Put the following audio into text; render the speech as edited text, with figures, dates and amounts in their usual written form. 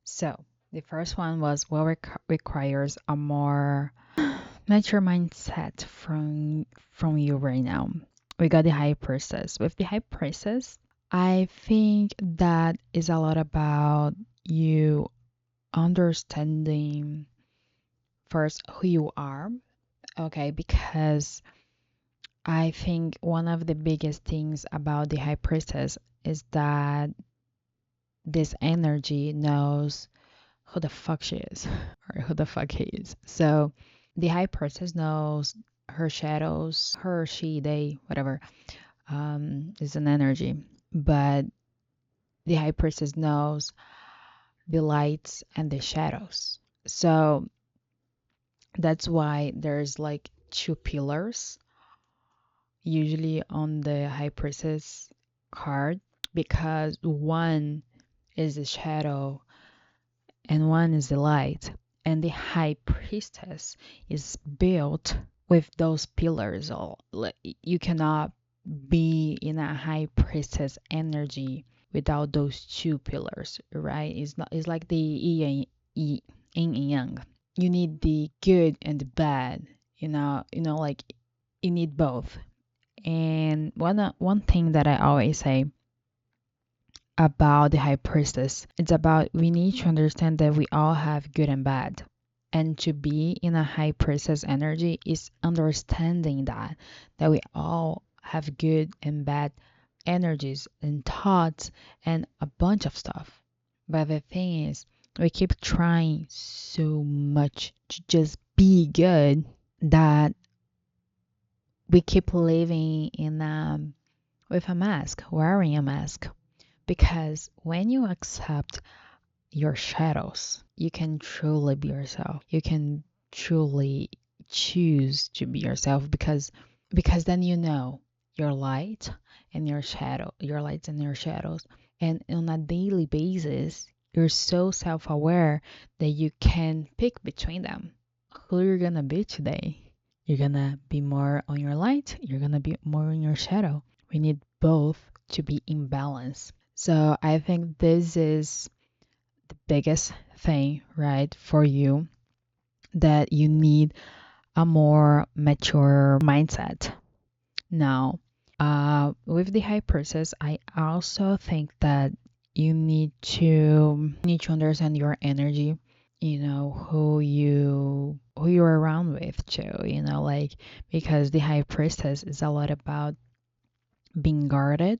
So the first one was what requires a more mature mindset from you right now. We got the high priestess. With the high priestess, I think that is a lot about you understanding first who you are, okay? Because I think one of the biggest things about the high priestess is that this energy knows who the fuck she is or who the fuck he is. So the high priestess knows her shadows, her, she, they, whatever, is an energy. But the high priestess knows the lights and the shadows. So that's why there's like two pillars usually on the high priestess card because one is the shadow and one is the light. And the high priestess is built with those pillars. All you cannot be in a high priestess energy without those two pillars, right? It's not. It's like the yin and yang. You need the good and the bad. Like you need both. And one thing that I always say about the high priestess. It's about we need to understand that we all have good and bad. And to be in a high priestess energy is understanding that we all have good and bad energies and thoughts and a bunch of stuff. But the thing is, we keep trying so much to just be good that we keep living in with a mask, wearing a mask. Because when you accept your shadows, you can truly be yourself. You can truly choose to be yourself because then you know your light and your shadow, your lights and your shadows. And on a daily basis, you're so self-aware that you can pick between them. Who you're gonna be today? You're gonna be more on your light, you're gonna be more on your shadow. We need both to be in balance. So I think this is the biggest thing, right, for you that you need a more mature mindset. Now, with the high priestess, I also think that you need to understand your energy, who you're around with too, like because the high priestess is a lot about being guarded